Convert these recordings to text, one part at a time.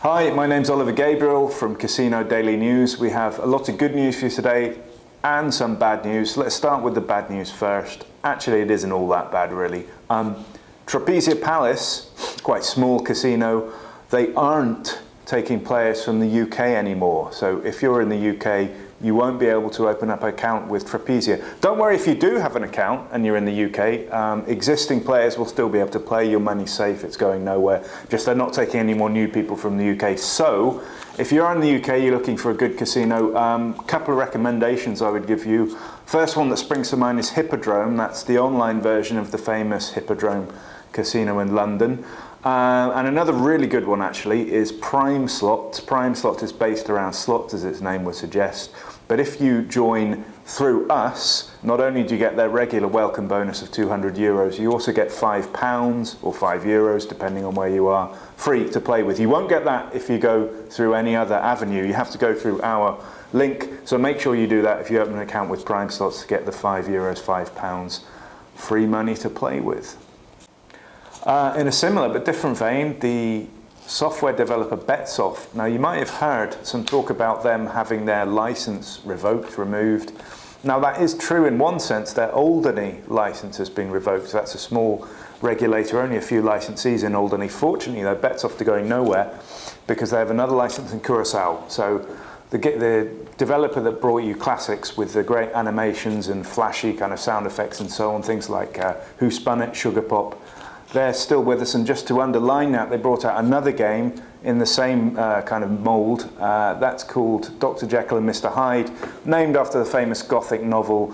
Hi, my name's Oliver Gabriel from Casino Daily News. We have a lot of good news for you today and some bad news. Let's start with the bad news first. Actually, it isn't all that bad, really. Tropezia Palace, quite small casino, they aren't taking players from the UK anymore. So if you're in the UK, you won't be able to open up an account with Tropezia. Don't worry if you do have an account and you're in the UK, existing players will still be able to play. Your money's safe, it's going nowhere. Just they're not taking any more new people from the UK. So if you're in the UK, you're looking for a good casino, couple of recommendations I would give you. First one that springs to mind is Hippodrome. That's the online version of the famous Hippodrome Casino in London. And another really good one actually is Prime Slot. Prime Slot is based around slots, as its name would suggest. But if you join through us, not only do you get their regular welcome bonus of €200, you also get £5 or €5, depending on where you are, free to play with. You won't get that if you go through any other avenue. You have to go through our link. So make sure you do that if you open an account with Prime Slots to get the €5, £5 free money to play with. In a similar but different vein, the software developer Betsoft. Now you might have heard some talk about them having their license revoked, removed. Now that is true in one sense. Their Alderney license has been revoked. So that's a small regulator, only a few licensees in Alderney. Fortunately though, Betsoft are going nowhere because they have another license in Curacao. So the developer that brought you classics with the great animations and flashy kind of sound effects and so on, things like Who Spun It, Sugar Pop, they're still with us. And just to underline that, they brought out another game in the same kind of mould. That's called Dr. Jekyll and Mr. Hyde, named after the famous Gothic novel.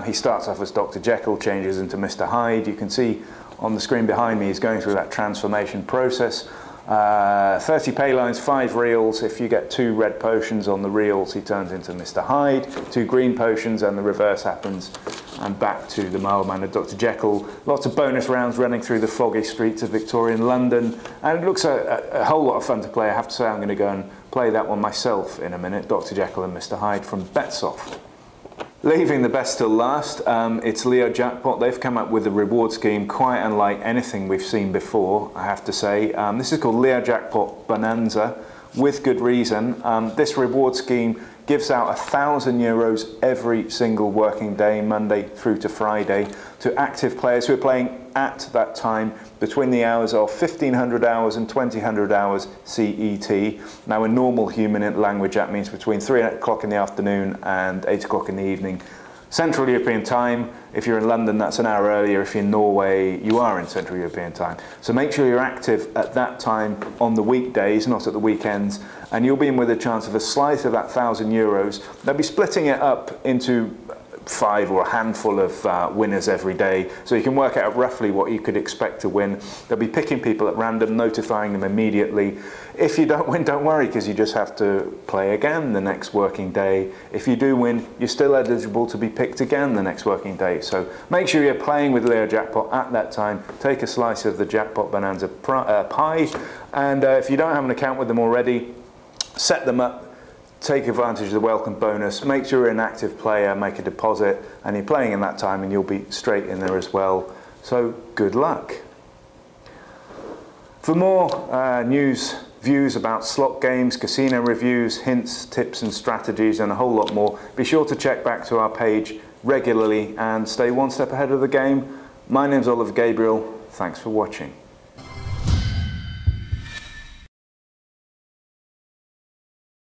He starts off as Dr. Jekyll, changes into Mr. Hyde. You can see on the screen behind me, he's going through that transformation process. 30 pay lines, 5 reels. If you get 2 red potions on the reels, he turns into Mr. Hyde. 2 green potions and the reverse happens. And back to the mild-mannered Dr. Jekyll. Lots of bonus rounds running through the foggy streets of Victorian London. And it looks a whole lot of fun to play. I have to say I'm going to go and play that one myself in a minute. Dr. Jekyll and Mr. Hyde from Betsoft. Leaving the best till last, it's LeoJackpot. They've come up with a reward scheme quite unlike anything we've seen before, I have to say. This is called LeoJackpot Bonanza, with good reason. This reward scheme gives out €1,000 every single working day, Monday through to Friday, to active players who are playing at that time between the hours of 1500 hours and 2000 hours CET. Now in normal human language that means between 3 o'clock in the afternoon and 8 o'clock in the evening. Central European time, if you're in London that's an hour earlier, if you're in Norway you are in Central European time. So make sure you're active at that time on the weekdays, not at the weekends, and you'll be in with a chance of a slice of that €1,000. They'll be splitting it up into 5 or a handful of winners every day, so you can work out roughly what you could expect to win. They'll be picking people at random, notifying them immediately. If you don't win, don't worry, because you just have to play again the next working day. If you do win, you're still eligible to be picked again the next working day. So make sure you're playing with LeoJackpot at that time. Take a slice of the Jackpot Bonanza pie, and if you don't have an account with them already, set them up. Take advantage of the welcome bonus, make sure you're an active player, make a deposit, and you're playing in that time and you'll be straight in there as well. So good luck. For more news, views about slot games, casino reviews, hints, tips and strategies and a whole lot more, be sure to check back to our page regularly and stay one step ahead of the game. My name's Oliver Gabriel, thanks for watching.